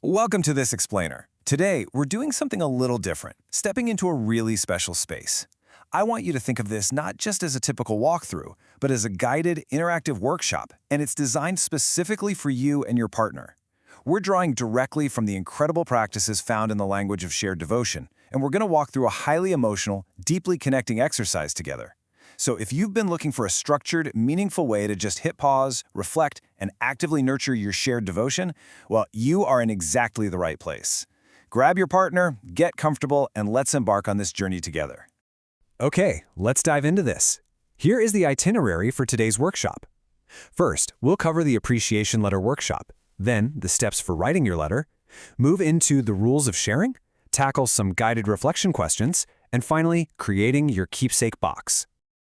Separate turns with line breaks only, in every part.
Welcome to This Explainer. Today, we're doing something a little different, stepping into a really special space. I want you to think of this not just as a typical walkthrough, but as a guided, interactive workshop, and it's designed specifically for you and your partner. We're drawing directly from the incredible practices found in the language of shared devotion, and we're going to walk through a highly emotional, deeply connecting exercise together. So if you've been looking for a structured, meaningful way to just hit pause, reflect, and actively nurture your shared devotion, well, you are in exactly the right place. Grab your partner, get comfortable, and let's embark on this journey together.
Okay, let's dive into this. Here is the itinerary for today's workshop. First, we'll cover the appreciation letter workshop, then the steps for writing your letter, move into the rules of sharing, tackle some guided reflection questions, and finally, creating your keepsake box.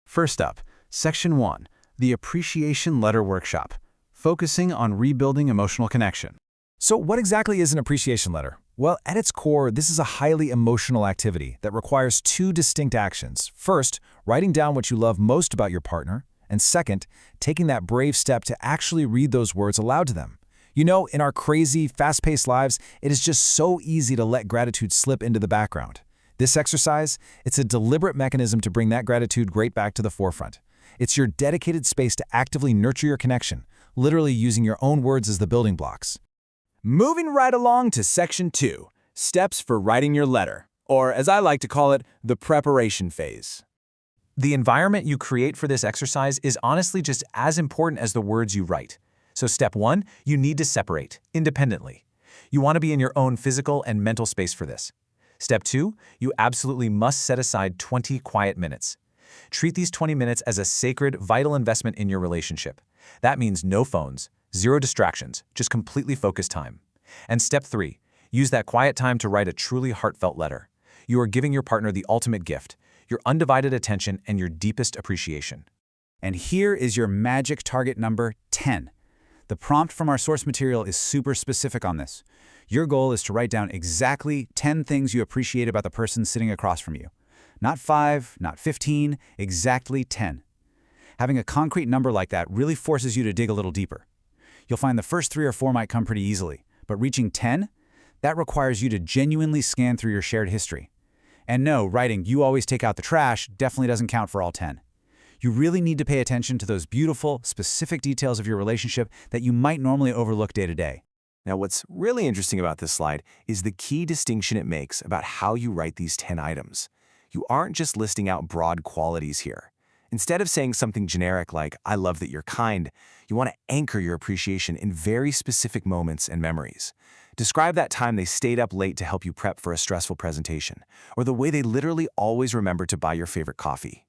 First up, Section 1, the Appreciation Letter Workshop, focusing on rebuilding emotional connection.
So what exactly is an appreciation letter? Well, at its core, this is a highly emotional activity that requires two distinct actions. First, writing down what you love most about your partner, and second, taking that brave step to actually read those words aloud to them. You know, in our crazy, fast-paced lives, it is just so easy to let gratitude slip into the background. This exercise, it's a deliberate mechanism to bring that gratitude right back to the forefront. It's your dedicated space to actively nurture your connection, literally using your own words as the building blocks.
Moving right along to Section 2, Steps for Writing Your Letter, or as I like to call it, the preparation phase.
The environment you create for this exercise is honestly just as important as the words you write. So step 1, you need to separate, independently. You want to be in your own physical and mental space for this. Step 2, you absolutely must set aside 20 quiet minutes. Treat these 20 minutes as a sacred, vital investment in your relationship. That means no phones, zero distractions, just completely focused time. And step 3, use that quiet time to write a truly heartfelt letter. You are giving your partner the ultimate gift, your undivided attention and your deepest appreciation.
And here is your magic target number 10. The prompt from our source material is super specific on this. Your goal is to write down exactly 10 things you appreciate about the person sitting across from you. Not 5, not 15, exactly 10. Having a concrete number like that really forces you to dig a little deeper. You'll find the first 3 or 4 might come pretty easily, but reaching 10, that requires you to genuinely scan through your shared history. And no, writing "you always take out the trash" definitely doesn't count for all 10. You really need to pay attention to those beautiful, specific details of your relationship that you might normally overlook day to day.
Now, what's really interesting about this slide is the key distinction it makes about how you write these 10 items. You aren't just listing out broad qualities here. Instead of saying something generic like, "I love that you're kind," you want to anchor your appreciation in very specific moments and memories. Describe that time they stayed up late to help you prep for a stressful presentation, or the way they literally always remember to buy your favorite coffee.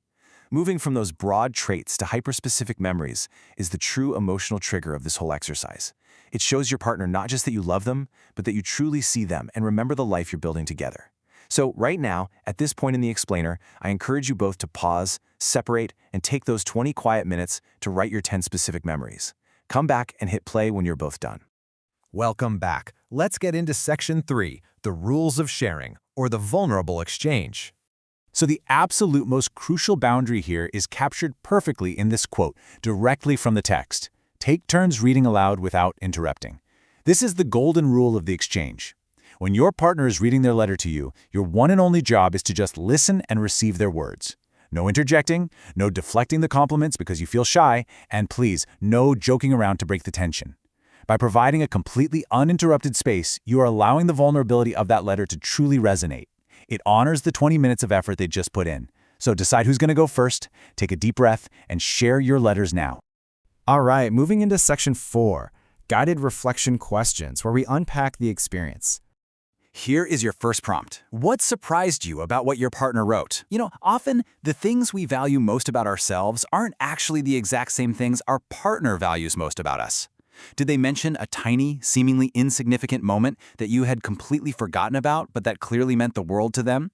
Moving from those broad traits to hyper-specific memories is the true emotional trigger of this whole exercise. It shows your partner not just that you love them, but that you truly see them and remember the life you're building together. So right now, at this point in the explainer, I encourage you both to pause, separate, and take those 20 quiet minutes to write your 10 specific memories. Come back and hit play when you're both done.
Welcome back. Let's get into Section 3, the rules of sharing, or the vulnerable exchange.
So the absolute most crucial boundary here is captured perfectly in this quote, directly from the text. Take turns reading aloud without interrupting. This is the golden rule of the exchange. When your partner is reading their letter to you, your one and only job is to just listen and receive their words. No interjecting, no deflecting the compliments because you feel shy, and please, no joking around to break the tension. By providing a completely uninterrupted space, you are allowing the vulnerability of that letter to truly resonate. It honors the 20 minutes of effort they just put in. So decide who's going to go first, take a deep breath, and share your letters now.
All right, moving into Section 4, Guided Reflection Questions, where we unpack the experience.
Here is your first prompt. What surprised you about what your partner wrote? You know, often the things we value most about ourselves aren't actually the exact same things our partner values most about us. Did they mention a tiny, seemingly insignificant moment that you had completely forgotten about, but that clearly meant the world to them?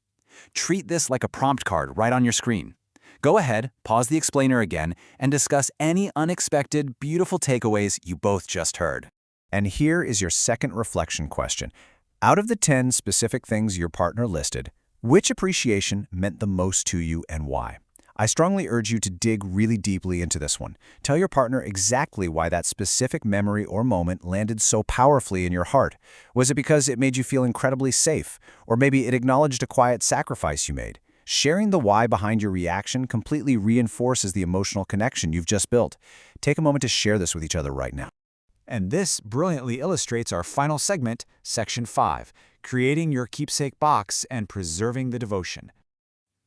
Treat this like a prompt card right on your screen. Go ahead, pause the explainer again, and discuss any unexpected, beautiful takeaways you both just heard.
And here is your second reflection question. Out of the 10 specific things your partner listed, which appreciation meant the most to you and why? I strongly urge you to dig really deeply into this one. Tell your partner exactly why that specific memory or moment landed so powerfully in your heart. Was it because it made you feel incredibly safe? Or maybe it acknowledged a quiet sacrifice you made? Sharing the why behind your reaction completely reinforces the emotional connection you've just built. Take a moment to share this with each other right now.
And this brilliantly illustrates our final segment, Section 5, Creating Your Keepsake Box and Preserving the Devotion.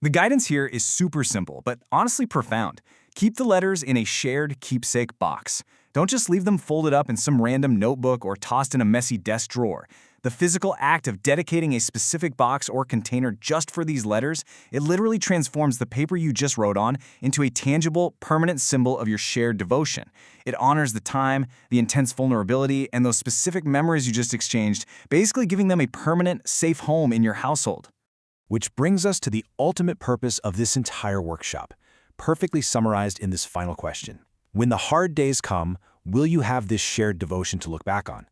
The guidance here is super simple, but honestly profound. Keep the letters in a shared keepsake box. Don't just leave them folded up in some random notebook or tossed in a messy desk drawer. The physical act of dedicating a specific box or container just for these letters, it literally transforms the paper you just wrote on into a tangible, permanent symbol of your shared devotion. It honors the time, the intense vulnerability, and those specific memories you just exchanged, basically giving them a permanent, safe home in your household.
Which brings us to the ultimate purpose of this entire workshop, perfectly summarized in this final question. When the hard days come, will you have this shared devotion to look back on?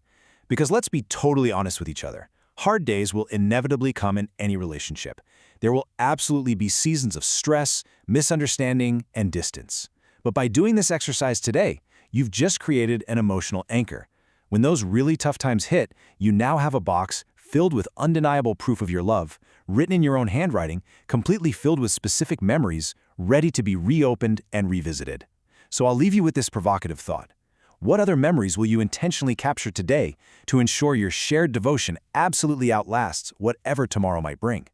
Because let's be totally honest with each other. Hard days will inevitably come in any relationship. There will absolutely be seasons of stress, misunderstanding, and distance. But by doing this exercise today, you've just created an emotional anchor. When those really tough times hit, you now have a box filled with undeniable proof of your love, written in your own handwriting, completely filled with specific memories, ready to be reopened and revisited. So I'll leave you with this provocative thought. What other memories will you intentionally capture today to ensure your shared devotion absolutely outlasts whatever tomorrow might bring?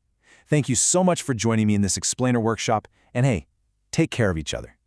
Thank you so much for joining me in this explainer workshop, and hey, take care of each other.